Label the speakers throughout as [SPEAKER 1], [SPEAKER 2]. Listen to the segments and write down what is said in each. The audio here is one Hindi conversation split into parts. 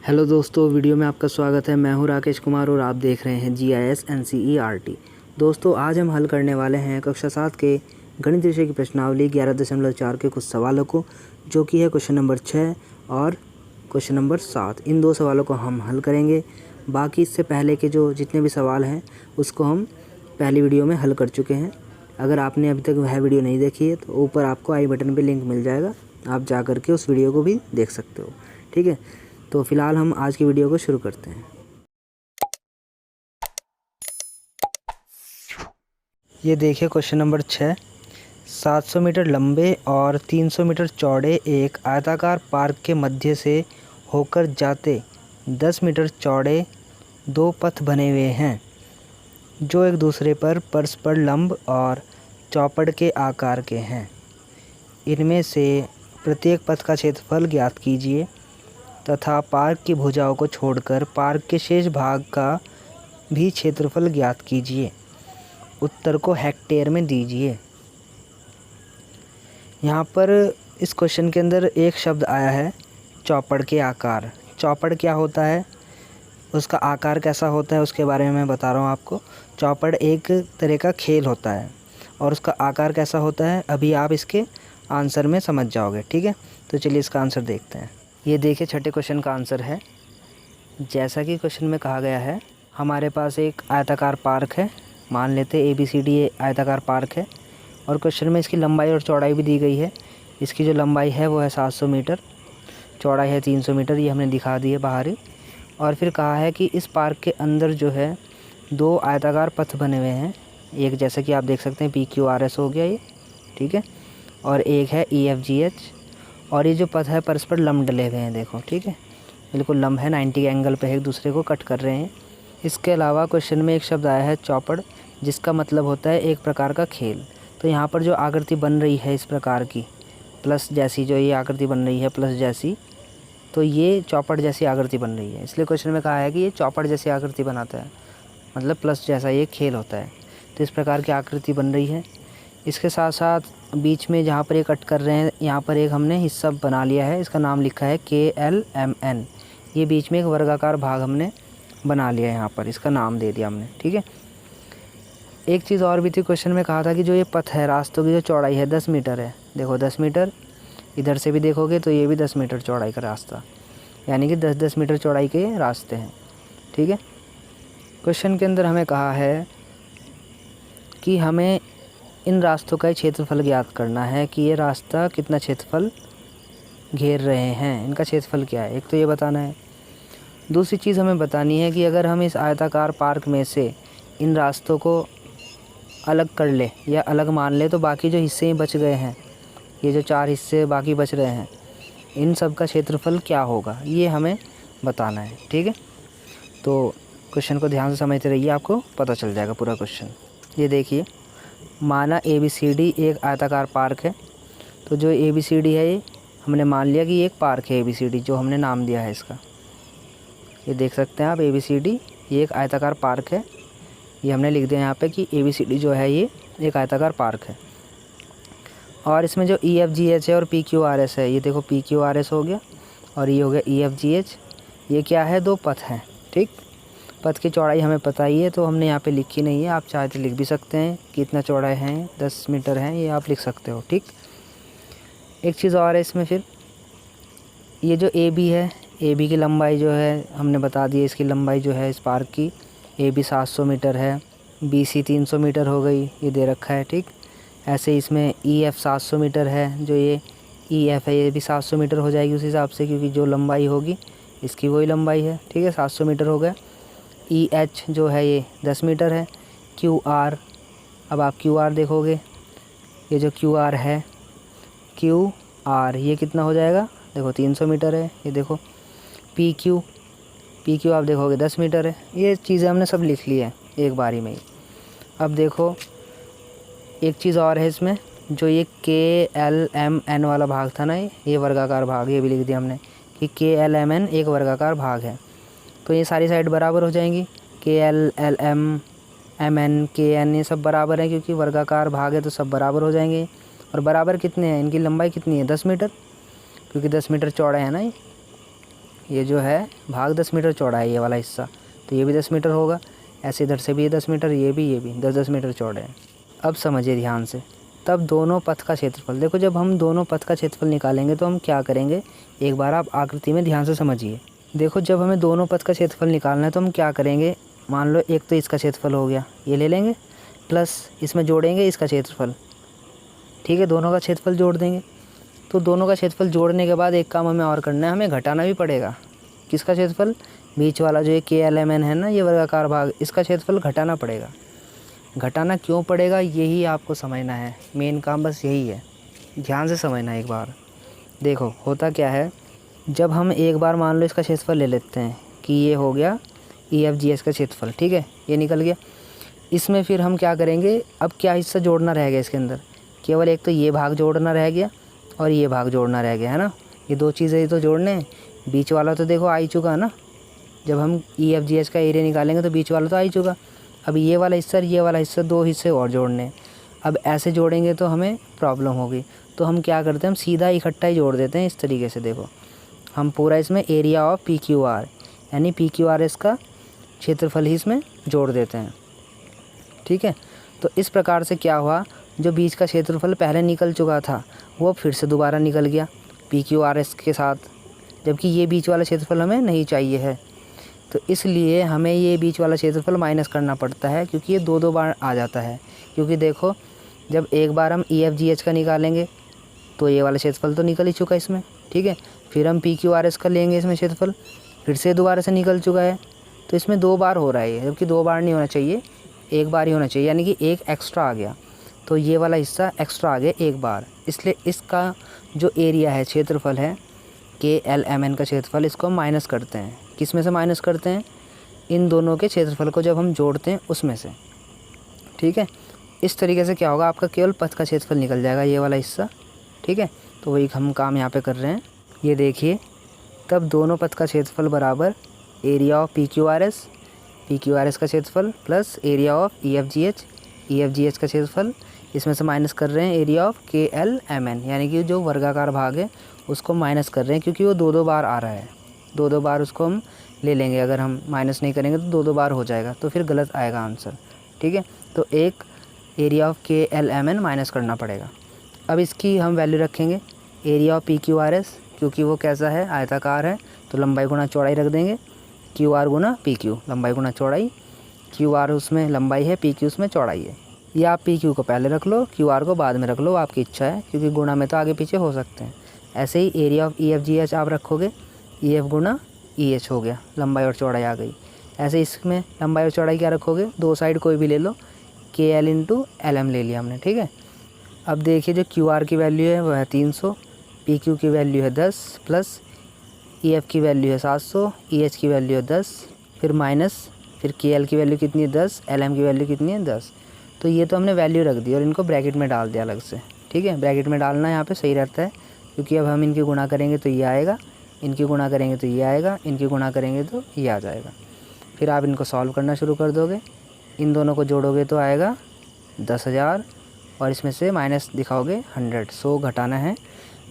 [SPEAKER 1] हेलो दोस्तों, वीडियो में आपका स्वागत है। मैं हूं राकेश कुमार और आप देख रहे हैं GIS NCERT। दोस्तों, आज हम हल करने वाले हैं कक्षा 7 के गणित विषय की प्रश्नावली 11.4 के कुछ सवालों को, जो कि है क्वेश्चन नंबर 6 और क्वेश्चन नंबर 7। इन दो सवालों को हम हल करेंगे। बाकी इससे पहले के जो जितने भी सवाल हैं उसको हम पहली वीडियो में हल कर चुके हैं। अगर आपने अभी तक वह वीडियो नहीं देखी है तो ऊपर आपको आई बटन पर लिंक मिल जाएगा, आप जा कर के उस वीडियो को भी देख सकते हो। ठीक है, तो फिलहाल हम आज की वीडियो को शुरू करते हैं। ये देखिए क्वेश्चन नंबर 6। 700 मीटर लंबे और 300 मीटर चौड़े एक आयताकार पार्क के मध्य से होकर जाते 10 मीटर चौड़े दो पथ बने हुए हैं, जो एक दूसरे पर परस्पर लंब और चौपड़ के आकार के हैं। इनमें से प्रत्येक पथ का क्षेत्रफल ज्ञात कीजिए तथा पार्क की भुजाओं को छोड़कर पार्क के शेष भाग का भी क्षेत्रफल ज्ञात कीजिए। उत्तर को हेक्टेयर में दीजिए। यहाँ पर इस क्वेश्चन के अंदर एक शब्द आया है चौपड़ के आकार। चौपड़ क्या होता है, उसका आकार कैसा होता है, उसके बारे में मैं बता रहा हूँ आपको। चौपड़ एक तरह का खेल होता है और उसका आकार कैसा होता है अभी आप इसके आंसर में समझ जाओगे। ठीक है, तो चलिए इसका आंसर देखते हैं। ये देखिए छठे क्वेश्चन का आंसर है। जैसा कि क्वेश्चन में कहा गया है, हमारे पास एक आयताकार पार्क है, मान लेते ABCD आयताकार पार्क है, और क्वेश्चन में इसकी लंबाई और चौड़ाई भी दी गई है। इसकी जो लंबाई है वो है 700 मीटर, चौड़ाई है 300 मीटर, ये हमने दिखा दी है बाहरी। और फिर कहा है कि इस पार्क के अंदर जो है दो आयताकार पथ बने हुए हैं। एक जैसे कि आप देख सकते हैं PQRS हो गया ये, ठीक है, और एक है EFGH, और ये जो पथ है परस्पर लंब डले हुए हैं, देखो, ठीक है, बिल्कुल लंब है, 90 के एंगल पे एक दूसरे को कट कर रहे हैं। इसके अलावा क्वेश्चन में एक शब्द आया है चौपड़, जिसका मतलब होता है एक प्रकार का खेल। तो यहाँ पर जो आकृति बन रही है इस प्रकार की प्लस जैसी, जो ये आकृति बन रही है प्लस जैसी, तो ये चौपड़ जैसी आकृति बन रही है। इसलिए क्वेश्चन में कहा है कि ये चौपड़ जैसी आकृति बनाता है, मतलब प्लस जैसा ये खेल होता है। तो इस प्रकार की आकृति बन रही है। इसके साथ साथ बीच में जहाँ पर ये कट कर रहे हैं, यहाँ पर एक हमने हिस्सा बना लिया है, इसका नाम लिखा है KLMN। ये बीच में एक वर्गाकार भाग हमने बना लिया है, यहाँ पर इसका नाम दे दिया हमने। ठीक है, एक चीज़ और भी थी, क्वेश्चन में कहा था कि जो ये पथ है, रास्तों की जो चौड़ाई है 10 मीटर है। देखो 10 मीटर, इधर से भी देखोगे तो ये भी 10 मीटर चौड़ाई का रास्ता, यानी कि 10-10 मीटर चौड़ाई के रास्ते हैं। ठीक है, क्वेश्चन के अंदर हमें कहा है कि हमें इन रास्तों का क्षेत्रफल ज्ञात करना है कि ये रास्ता कितना क्षेत्रफल घेर रहे हैं, इनका क्षेत्रफल क्या है, एक तो ये बताना है। दूसरी चीज़ हमें बतानी है कि अगर हम इस आयताकार पार्क में से इन रास्तों को अलग कर ले या अलग मान ले, तो बाकी जो हिस्से ही बच गए हैं, ये जो 4 हिस्से बाकी बच रहे हैं, इन सब का क्षेत्रफल क्या होगा, ये हमें बताना है। ठीक है, तो क्वेश्चन को ध्यान से समझते रहिए, आपको पता चल जाएगा पूरा क्वेश्चन। ये देखिए, माना ABCD एक आयताकार पार्क है। तो जो ABCD है ये हमने मान लिया कि ये एक पार्क है ABCD, जो हमने नाम दिया है इसका। ये देख सकते हैं आप, ABCD ये एक आयताकार पार्क है, ये हमने लिख दिया यहाँ पे कि ABCD जो है ये एक आयताकार पार्क है। और इसमें जो EFGH है और PQRS है, ये देखो PQRS हो गया और ये हो गया EFGH। ये क्या है, दो पथ हैं। ठीक, पथ की चौड़ाई हमें पता ही है, तो हमने यहाँ पे लिखी नहीं है, आप चाहे तो लिख भी सकते हैं कि इतना चौड़ा है, 10 मीटर है, ये आप लिख सकते हो। ठीक, एक चीज़ और है इसमें, फिर ये जो AB है, AB की लंबाई जो है हमने बता दी है, इसकी लंबाई जो है इस पार्क की AB 700 मीटर है, BC 300 मीटर हो गई, ये दे रखा है। ठीक, ऐसे इसमें EF 700 मीटर है, जो ये EF है ये भी 700 मीटर हो जाएगी उस हिसाब से, क्योंकि जो लंबाई होगी इसकी वही लंबाई है। ठीक है, 700 मीटर हो गया। EH जो है ये 10 मीटर है। QR, अब आप QR देखोगे, ये जो QR है QR, ये कितना हो जाएगा, देखो 300 मीटर है। ये देखो PQ आप देखोगे 10 मीटर है। ये चीज़ें हमने सब लिख ली है एक बारी में ही। अब देखो एक चीज़ और है इसमें, जो ये KLMN वाला भाग था ना, ये वर्गाकार भाग, ये भी लिख दिया हमने कि KLMN एक वर्गाकार भाग है। तो ये सारी साइड बराबर हो जाएंगी, KLLM MN KN ये सब बराबर है, क्योंकि वर्गाकार भाग है तो सब बराबर हो जाएंगे। और बराबर कितने हैं, इनकी लंबाई कितनी है, 10 मीटर, क्योंकि 10 मीटर चौड़ा है ना ये। ये जो है भाग 10 मीटर चौड़ा है ये वाला हिस्सा, तो ये भी 10 मीटर होगा। ऐसे इधर से भी ये 10 मीटर, ये भी 10-10 मीटर चौड़े हैं। अब समझिए ध्यान से, तब दोनों पथ का क्षेत्रफल, देखो जब हम दोनों पथ का क्षेत्रफल निकालेंगे तो हम क्या करेंगे, एक बार आप आकृति में ध्यान से समझिए। देखो जब हमें दोनों पथ का क्षेत्रफल निकालना है तो हम क्या करेंगे, मान लो एक तो इसका क्षेत्रफल हो गया, ये ले लेंगे, प्लस इसमें जोड़ेंगे इसका क्षेत्रफल, ठीक है, दोनों का क्षेत्रफल जोड़ देंगे। तो दोनों का क्षेत्रफल जोड़ने के बाद एक काम हमें और करना है, हमें घटाना भी पड़ेगा। किसका क्षेत्रफल, बीच वाला जो ये KLMN है ना, ये वर्गाकार भाग, इसका क्षेत्रफल घटाना पड़ेगा। घटाना क्यों पड़ेगा, यही आपको समझना है, मेन काम बस यही है, ध्यान से समझना एक बार। देखो होता क्या है, जब हम एक बार मान लो इसका क्षेत्रफल ले लेते हैं कि ये हो गया EFGH का क्षेत्रफल, ठीक है, ये निकल गया। इसमें फिर हम क्या करेंगे, अब क्या हिस्सा जोड़ना रह गया इसके अंदर, केवल एक तो ये भाग जोड़ना रह गया और ये भाग जोड़ना रह गया है ना, ये दो चीज़ें ही तो जोड़ने हैं। बीच वाला तो देखो आ ही चुका है ना, जब हम EFGH का एरिया निकालेंगे तो बीच वाला तो आ ही चुका। अब ये वाला हिस्सा और ये वाला हिस्सा, दो हिस्से और जोड़ने हैं। अब ऐसे जोड़ेंगे तो हमें प्रॉब्लम होगी, तो हम क्या करते हैं, हम सीधा इकट्ठा ही जोड़ देते हैं इस तरीके से। देखो हम पूरा इसमें एरिया ऑफ PQR यानी PQRS का क्षेत्रफल ही इसमें जोड़ देते हैं, ठीक है। तो इस प्रकार से क्या हुआ, जो बीच का क्षेत्रफल पहले निकल चुका था वो फिर से दोबारा निकल गया PQRS के साथ, जबकि ये बीच वाला क्षेत्रफल हमें नहीं चाहिए है। तो इसलिए हमें ये बीच वाला क्षेत्रफल माइनस करना पड़ता है, क्योंकि ये दो बार आ जाता है। क्योंकि देखो जब एक बार हम EFGH का निकालेंगे तो ये वाला क्षेत्रफल तो निकल ही चुका है इसमें, ठीक है। फिर हम PQRS का लेंगे इसमें क्षेत्रफल, फिर से दोबारा से निकल चुका है। तो इसमें दो बार हो रहा है, जबकि दो बार नहीं होना चाहिए, एक बार ही होना चाहिए, यानी कि एक एक्स्ट्रा आ गया। तो ये वाला हिस्सा एक्स्ट्रा आ गया एक बार, इसलिए इसका जो एरिया है, क्षेत्रफल है KLMN का क्षेत्रफल, इसको हम माइनस करते हैं। किस में से माइनस करते हैं, इन दोनों के क्षेत्रफल को जब हम जोड़ते हैं उसमें से, ठीक है। इस तरीके से क्या होगा, आपका केवल पथ का क्षेत्रफल निकल जाएगा, ये वाला हिस्सा, ठीक है। तो वही हम काम यहाँ पे कर रहे हैं। ये देखिए, तब दोनों पथ का क्षेत्रफल बराबर एरिया ऑफ PQRS का क्षेत्रफल प्लस एरिया ऑफ EFGH का क्षेत्रफल, इसमें से माइनस कर रहे हैं एरिया ऑफ KLMN, यानी कि जो वर्गाकार भाग है उसको माइनस कर रहे हैं, क्योंकि वो दो बार आ रहा है, दो बार उसको हम ले लेंगे। अगर हम माइनस नहीं करेंगे तो दो बार हो जाएगा, तो फिर गलत आएगा आंसर, ठीक है। तो एक एरिया ऑफ KLMN माइनस करना पड़ेगा। अब इसकी हम वैल्यू रखेंगे एरिया ऑफ PQRS, क्योंकि वो कैसा है, आयताकार है, तो लंबाई गुना चौड़ाई रख देंगे, QR गुना PQ, लंबाई गुना चौड़ाई, QR उसमें लंबाई है, PQ उसमें चौड़ाई है। या आप PQ को पहले रख लो, QR को बाद में रख लो, आपकी इच्छा है, क्योंकि गुणा में तो आगे पीछे हो सकते हैं। ऐसे ही एरिया ऑफ EFGH आप रखोगे, EF गुना EH हो गया, लंबाई और चौड़ाई आ गई। ऐसे इसमें लंबाई और चौड़ाई क्या रखोगे, दो साइड कोई भी ले लो, KL इंटू LM ले लिया हमने, ठीक है। अब देखिए जो QR की वैल्यू है वह है 300, PQ की वैल्यू है 10, प्लस EF की वैल्यू है 700, EH की वैल्यू है 10, फिर माइनस, फिर KL की वैल्यू कितनी है 10, LM की वैल्यू कितनी है 10। तो ये तो हमने वैल्यू रख दी और इनको ब्रैकेट में डाल दिया अलग से, ठीक है। ब्रैकेट में डालना यहाँ पे सही रहता है, क्योंकि अब हम इनकी गुणा करेंगे तो ये आएगा, इनकी गुणा करेंगे तो ये आएगा, इनकी गुणा करेंगे तो ये आ जाएगा। फिर आप इनको सॉल्व करना शुरू कर दोगे, इन दोनों को जोड़ोगे तो आएगा 10,000 और इसमें से माइनस दिखाओगे 100 घटाना है,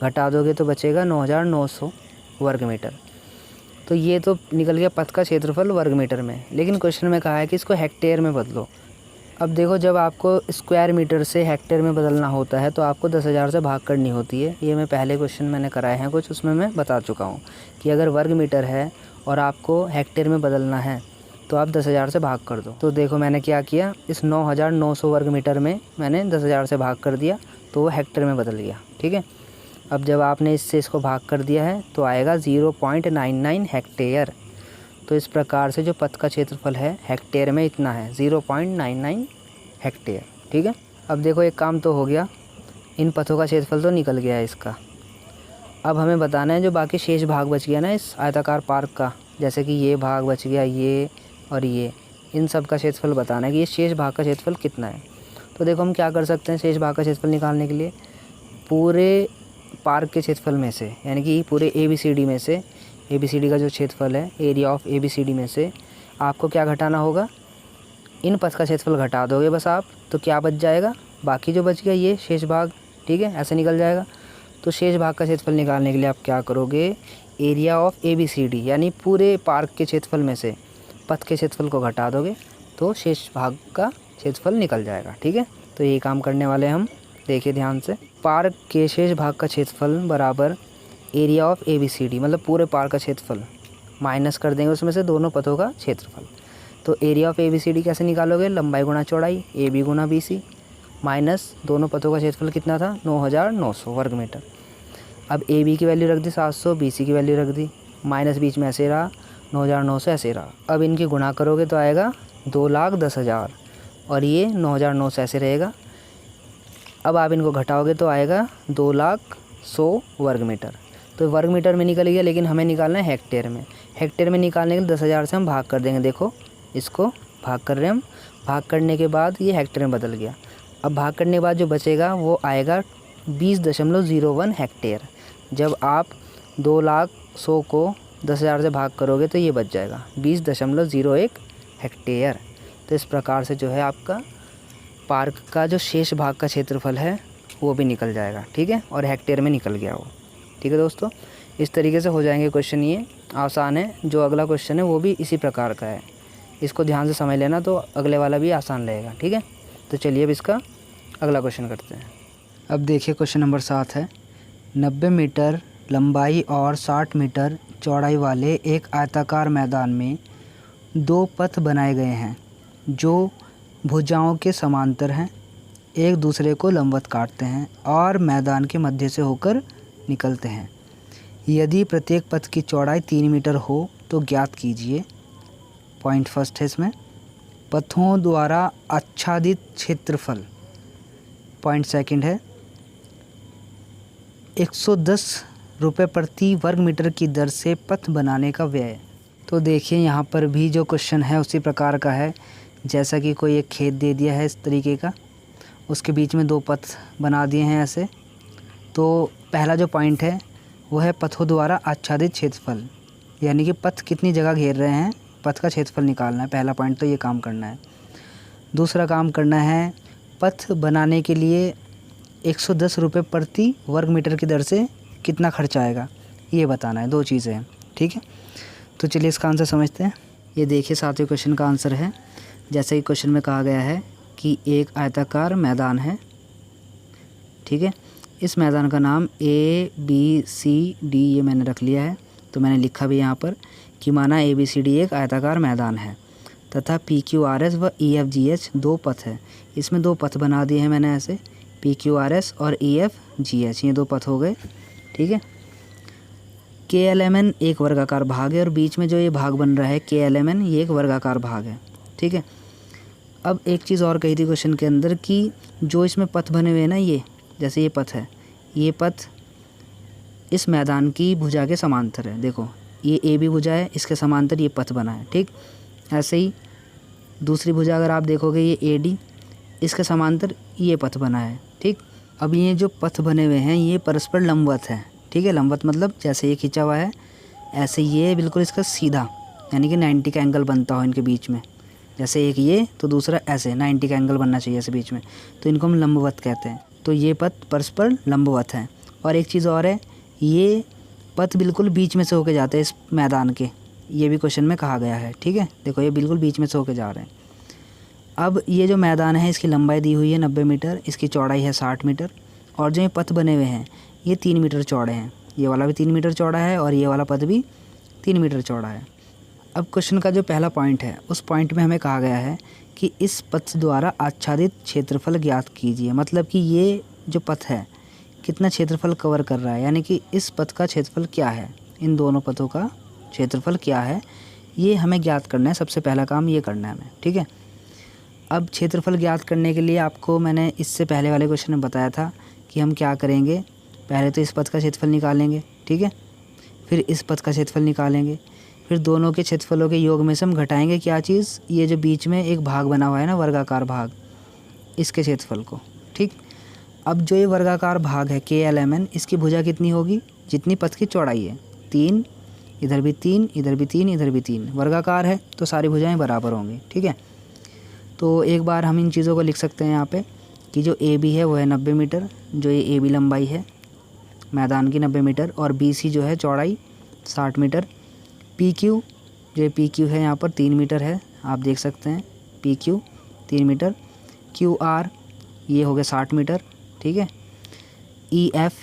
[SPEAKER 1] घटा दोगे तो बचेगा 9,900 वर्ग मीटर। तो ये तो निकल गया पथ का क्षेत्रफल वर्ग मीटर में, लेकिन क्वेश्चन में कहा है कि इसको हेक्टेयर में बदलो। अब देखो जब आपको स्क्वायर मीटर से हेक्टेयर में बदलना होता है तो आपको 10,000 से भाग करनी होती है। ये मैं पहले क्वेश्चन मैंने कराए हैं कुछ, उसमें मैं बता चुका हूँ कि अगर वर्ग मीटर है और आपको हेक्टेयर में बदलना है तो आप 10,000 से भाग कर दो। तो देखो मैंने क्या किया, इस 9,900 वर्ग मीटर में मैंने 10,000 से भाग कर दिया तो वो हेक्टेयर में बदल गया, ठीक है। अब जब आपने इससे इसको भाग कर दिया है तो आएगा 0.99 हेक्टेयर। तो इस प्रकार से जो पथ का क्षेत्रफल है हेक्टेयर में इतना है, 0.99 हेक्टेयर, ठीक है। अब देखो एक काम तो हो गया, इन पथों का क्षेत्रफल तो निकल गया है इसका। अब हमें बताना है जो बाकी शेष भाग बच गया ना इस आयताकार पार्क का, जैसे कि ये भाग बच गया, ये और ये, इन सब का क्षेत्रफल बताना है कि ये शेष भाग का क्षेत्रफल कितना है। तो देखो हम क्या कर सकते हैं शेष भाग का क्षेत्रफल निकालने के लिए, पूरे पार्क के क्षेत्रफल में से, यानी कि पूरे ABCD में से, ABCD का जो क्षेत्रफल है, एरिया ऑफ ABCD में से आपको क्या घटाना होगा, इन पथ का क्षेत्रफल घटा दोगे बस आप, तो क्या बच जाएगा, बाकी जो बच गया ये शेष भाग, ठीक है, ऐसे निकल जाएगा। तो शेष भाग का क्षेत्रफल निकालने के लिए आप क्या करोगे, एरिया ऑफ ABCD यानी पूरे पार्क के क्षेत्रफल में से पथ के क्षेत्रफल को घटा दोगे तो शेष भाग का क्षेत्रफल निकल जाएगा। ठीक है, तो यही काम करने वाले हम। देखिए ध्यान से, पार्क के शेष भाग का क्षेत्रफल बराबर एरिया ऑफ ABCD मतलब पूरे पार्क का क्षेत्रफल माइनस कर देंगे उसमें से दोनों पथों का क्षेत्रफल। तो एरिया ऑफ ABCD कैसे निकालोगे? लंबाई गुना चौड़ाई AB गुना BC माइनस दोनों पथों का क्षेत्रफल कितना था? 9900 वर्ग मीटर। अब AB की वैल्यू रख दी 700, BC की वैल्यू रख दी, माइनस बीच में ऐसे रहा, 9900 ऐसे रहा। अब इनकी गुणा करोगे तो आएगा 2,10,000 और ये 9,900 ऐसे रहेगा। अब आप इनको घटाओगे तो आएगा 2,00,100 वर्ग मीटर। तो वर्ग मीटर में निकल गया, लेकिन हमें निकालना है हेक्टेयर में। हेक्टेयर में निकालने के लिए 10,000 से हम भाग कर देंगे। देखो इसको भाग कर रहे हैं हम, भाग करने के बाद ये हेक्टेयर में बदल गया। अब भाग करने के बाद जो बचेगा वो आएगा 20.01 हेक्टेयर। जब आप 2,00,100 को 10,000 से भाग करोगे तो ये बच जाएगा 20.01 हेक्टेयर। तो इस प्रकार से जो है आपका पार्क का जो शेष भाग का क्षेत्रफल है वो भी निकल जाएगा। ठीक है, और हेक्टेयर में निकल गया वो। ठीक है दोस्तों, इस तरीके से हो जाएंगे क्वेश्चन। ये आसान है। जो अगला क्वेश्चन है वो भी इसी प्रकार का है, इसको ध्यान से समझ लेना तो अगले वाला भी आसान रहेगा। ठीक है, तो चलिए अब इसका अगला क्वेश्चन करते हैं। अब देखिए क्वेश्चन नंबर 7 है, 90 मीटर लंबाई और 60 मीटर चौड़ाई वाले एक आयताकार मैदान में 2 पथ बनाए गए हैं जो भुजाओं के समांतर हैं, एक दूसरे को लंबवत काटते हैं और मैदान के मध्य से होकर निकलते हैं। यदि प्रत्येक पथ की चौड़ाई 3 मीटर हो तो ज्ञात कीजिए। पॉइंट फर्स्ट है इसमें, पथों द्वारा आच्छादित क्षेत्रफल। पॉइंट सेकंड है, 110 रुपये प्रति वर्ग मीटर की दर से पथ बनाने का व्यय। तो देखिए यहाँ पर भी जो क्वेश्चन है उसी प्रकार का है, जैसा कि कोई एक खेत दे दिया है इस तरीके का, उसके बीच में 2 पथ बना दिए हैं ऐसे। तो पहला जो पॉइंट है वो है पथों द्वारा आच्छादित क्षेत्रफल, यानी कि पथ कितनी जगह घेर रहे हैं, पथ का क्षेत्रफल निकालना है। पहला पॉइंट तो ये काम करना है। दूसरा काम करना है, पथ बनाने के लिए 110 रुपये प्रति वर्ग मीटर की दर से कितना खर्च आएगा ये बताना है। 2 चीज़ें हैं। ठीक है, तो चलिए इसका आंसर समझते हैं। ये देखिए 7वें क्वेश्चन का आंसर है। जैसे कि क्वेश्चन में कहा गया है कि एक आयताकार मैदान है। ठीक है, इस मैदान का नाम ABCD ये मैंने रख लिया है, तो मैंने लिखा भी यहाँ पर कि माना ABCD एक आयताकार मैदान है तथा PQRS व EFGH 2 पथ है। इसमें 2 पथ बना दिए हैं मैंने ऐसे, PQRS और EFGH, ये 2 पथ हो गए। ठीक है, KLMN एक वर्गाकार भाग है और बीच में जो ये भाग बन रहा है KLMN ये एक वर्गाकार भाग है। ठीक है, अब एक चीज़ और कही थी क्वेश्चन के अंदर कि जो इसमें पथ बने हुए हैं ना, ये जैसे ये पथ है, ये पथ इस मैदान की भुजा के समांतर है। देखो ये AB भुजा है, इसके समांतर ये पथ बना है। ठीक, ऐसे ही दूसरी भुजा अगर आप देखोगे ये AD, इसके समांतर ये पथ बना है। ठीक, अब ये जो पथ बने हुए हैं ये परस्पर लंबवत है। ठीक है, लंबवत मतलब जैसे ये खींचा हुआ है ऐसे ये बिल्कुल इसका सीधा, यानी कि 90 का एंगल बनता हो इनके बीच में। जैसे एक ये तो दूसरा ऐसे 90 का एंगल बनना चाहिए ऐसे बीच में, तो इनको हम लंबवत कहते हैं। तो ये पथ परस्पर लंबवत हैं। और एक चीज़ और है, ये पथ बिल्कुल बीच में से होके जाते हैं इस मैदान के, ये भी क्वेश्चन में कहा गया है। ठीक है, देखो ये बिल्कुल बीच में से होके जा रहे हैं। अब ये जो मैदान है इसकी लंबाई दी हुई है 90 मीटर, इसकी चौड़ाई है 60 मीटर और जो ये पथ बने हुए हैं ये 3 मीटर चौड़े हैं। ये वाला भी 3 मीटर चौड़ा है और ये वाला पथ भी 3 मीटर चौड़ा है। अब क्वेश्चन का जो पहला पॉइंट है उस पॉइंट में हमें कहा गया है कि इस पथ द्वारा आच्छादित क्षेत्रफल ज्ञात कीजिए। मतलब कि ये जो पथ है कितना क्षेत्रफल कवर कर रहा है, यानी कि इस पथ का क्षेत्रफल क्या है, इन दोनों पथों का क्षेत्रफल क्या है, ये हमें ज्ञात करना है। सबसे पहला काम ये करना है हमें। ठीक है, अब क्षेत्रफल ज्ञात करने के लिए आपको मैंने इससे पहले वाले क्वेश्चन में बताया था कि हम क्या करेंगे, पहले तो इस पथ का क्षेत्रफल निकालेंगे। ठीक है, फिर इस पथ का क्षेत्रफल निकालेंगे, फिर दोनों के क्षेत्रफलों के योग में से हम घटाएंगे क्या चीज़, ये जो बीच में एक भाग बना हुआ है ना वर्गाकार भाग, इसके क्षेत्रफल को। ठीक, अब जो ये वर्गाकार भाग है KLMN, इसकी भुजा कितनी होगी, जितनी पथ की चौड़ाई है, 3, इधर भी 3, इधर भी 3, इधर भी 3, वर्गाकार है तो सारी भुजाएं बराबर होंगी। ठीक है, तो एक बार हम इन चीज़ों को लिख सकते हैं यहाँ पे कि जो AB है वो है 90 मीटर, जो ये AB लंबाई है मैदान की 90 मीटर, और BC जो है चौड़ाई 60 मीटर। पी क्यू, जो पी क्यू है यहाँ पर 3 मीटर है, आप देख सकते हैं P Q 3 metre. Q R ये हो गया 60 मीटर, ठीक है। ई एफ़,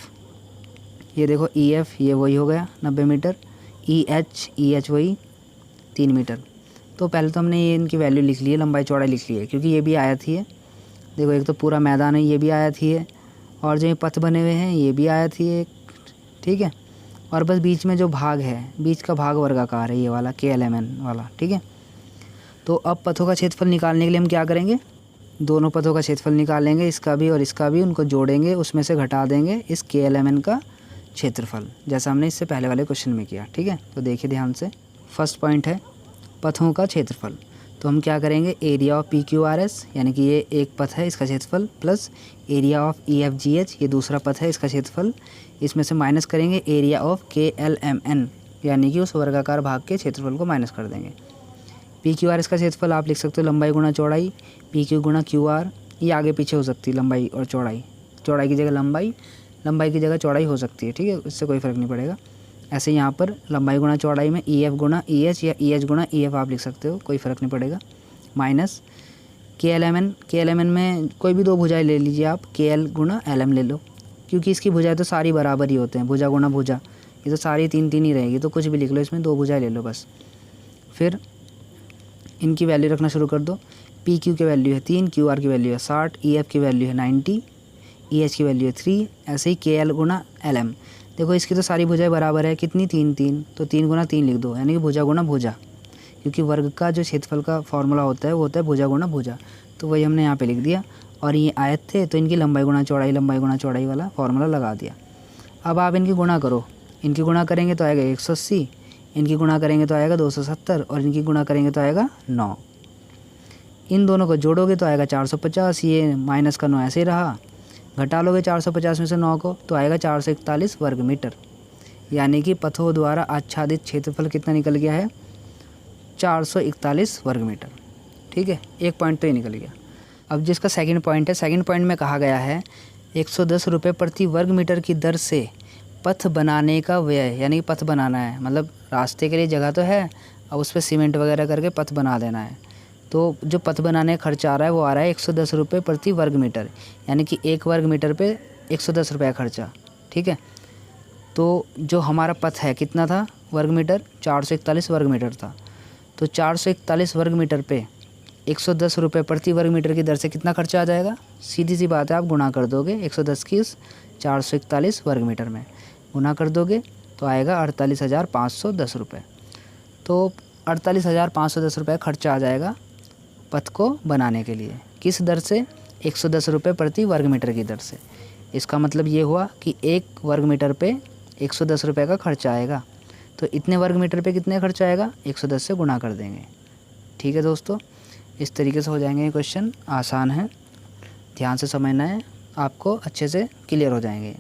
[SPEAKER 1] ये देखो ई एफ़ ये वही हो गया 90 मीटर। ई एच वही 3 मीटर। तो पहले तो हमने ये इनकी वैल्यू लिख ली है, लंबाई चौड़ाई लिख ली है, क्योंकि ये भी आयत ही है। देखो एक तो पूरा मैदान है, ये भी आयत ही है, और जो ये पथ बने हुए हैं ये भी आयत ही है, ठीक है। और बस बीच में जो भाग है, बीच का भाग वर्गाकार है, ये वाला KLMN वाला, ठीक है। तो अब पथों का क्षेत्रफल निकालने के लिए हम क्या करेंगे, दोनों पथों का क्षेत्रफल निकालेंगे, इसका भी और इसका भी, उनको जोड़ेंगे, उसमें से घटा देंगे इस KLMN का क्षेत्रफल, जैसा हमने इससे पहले वाले क्वेश्चन में किया, ठीक है। तो देखिए ध्यान से, फर्स्ट पॉइंट है पथों का क्षेत्रफल। तो हम क्या करेंगे, एरिया ऑफ PQRS, यानी कि ये एक पथ है इसका क्षेत्रफल, प्लस एरिया ऑफ EFGH, ये दूसरा पथ है इसका क्षेत्रफल, इसमें से माइनस करेंगे एरिया ऑफ KLMN, यानी कि उस वर्गाकार भाग के क्षेत्रफल को माइनस कर देंगे। PQRS का क्षेत्रफल आप लिख सकते हो लंबाई गुणा चौड़ाई, PQ गुणा QR, ये आगे पीछे हो सकती है लंबाई और चौड़ाई, चौड़ाई की जगह लंबाई, लंबाई की जगह चौड़ाई हो सकती है, ठीक है, इससे कोई फ़र्क नहीं पड़ेगा। ऐसे यहाँ पर लंबाई गुणा चौड़ाई में EF गुणा EH या EH गुणा EF आप लिख सकते हो, कोई फ़र्क नहीं पड़ेगा। माइनस KLMN में कोई भी दो भुजाएं ले लीजिए आप, KL गुणा LM ले लो, क्योंकि इसकी भुजाएं तो सारी बराबर ही होते हैं, भुजा गुणा भुजा, ये तो सारी 3 ही रहेगी, तो कुछ भी लिख लो, इसमें दो भुजाएं ले लो बस। फिर इनकी वैल्यू रखना शुरू कर दो। PQ की वैल्यू है 3, QR की वैल्यू है 60, EF की वैल्यू है 90, EH की वैल्यू है 3, ऐसे ही KL गुणा LM। देखो इसकी तो सारी भुजाएं बराबर है, कितनी 3, तो 3 गुणा 3 लिख दो, यानी कि भुजा गुणा भुजा, क्योंकि वर्ग का जो क्षेत्रफल का फॉर्मूला होता है वो होता है भुजा गुणा भुजा, तो वही हमने यहाँ पे लिख दिया। और ये आयत थे तो इनकी लंबाई गुणा चौड़ाई वाला फॉर्मूला लगा दिया। अब आप इनकी गुणा करो, इनकी गुणा करेंगे तो आएगा 180, इनकी गुणा करेंगे तो आएगा 270, और इनकी गुणा करेंगे तो आएगा 9। इन दोनों को जोड़ोगे तो आएगा 450, ये माइनस का 9 ऐसे ही रहा, घटा लोगे 450 में से 9 को तो आएगा 441 वर्ग मीटर, यानी कि पथों द्वारा आच्छादित क्षेत्रफल कितना निकल गया है, 441 वर्ग मीटर, ठीक है। एक पॉइंट तो ये निकल गया। अब जिसका सेकंड पॉइंट है, सेकंड पॉइंट में कहा गया है 110 रुपये प्रति वर्ग मीटर की दर से पथ बनाने का व्यय, यानी कि पथ बनाना है, मतलब रास्ते के लिए जगह तो है, अब उस पर सीमेंट वगैरह करके पथ बना देना है, तो जो पथ बनाने का खर्चा आ रहा है वो आ रहा है 110 रुपये प्रति वर्ग मीटर, यानी कि 1 वर्ग मीटर पे 110 रुपये खर्चा, ठीक है। तो जो हमारा पथ है कितना था वर्ग मीटर, 441 वर्ग मीटर था, तो 441 वर्ग मीटर पे 110 रुपये प्रति वर्ग मीटर की दर से कितना खर्चा आ जाएगा, सीधी सी बात है, आप गुणा कर दोगे 110 की इस 441 वर्ग मीटर में गुणा कर दोगे तो आएगा 48,510 रुपये। तो 48,510 रुपये खर्चा आ जाएगा पथ को बनाने के लिए, किस दर से, 110 रुपये प्रति वर्ग मीटर की दर से। इसका मतलब ये हुआ कि 1 वर्ग मीटर पे 110 रुपये का खर्चा आएगा, तो इतने वर्ग मीटर पे कितने खर्चा आएगा, 110 से गुणा कर देंगे, ठीक है दोस्तों। इस तरीके से हो जाएंगे ये क्वेश्चन, आसान है, ध्यान से समझना है, आपको अच्छे से क्लियर हो जाएंगे।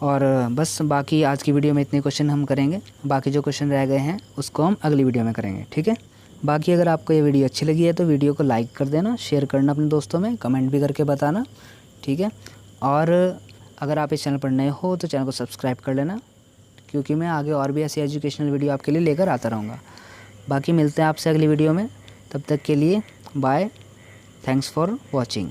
[SPEAKER 1] और बस बाकी आज की वीडियो में इतने क्वेश्चन हम करेंगे, बाकी जो क्वेश्चन रह गए हैं उसको हम अगली वीडियो में करेंगे, ठीक है। बाकी अगर आपको ये वीडियो अच्छी लगी है तो वीडियो को लाइक कर देना, शेयर करना अपने दोस्तों में, कमेंट भी करके बताना, ठीक है। और अगर आप इस चैनल पर नए हो तो चैनल को सब्सक्राइब कर लेना, क्योंकि मैं आगे और भी ऐसी एजुकेशनल वीडियो आपके लिए लेकर आता रहूँगा। बाकी मिलते हैं आपसे अगली वीडियो में, तब तक के लिए बाय, थैंक्स फॉर वॉचिंग।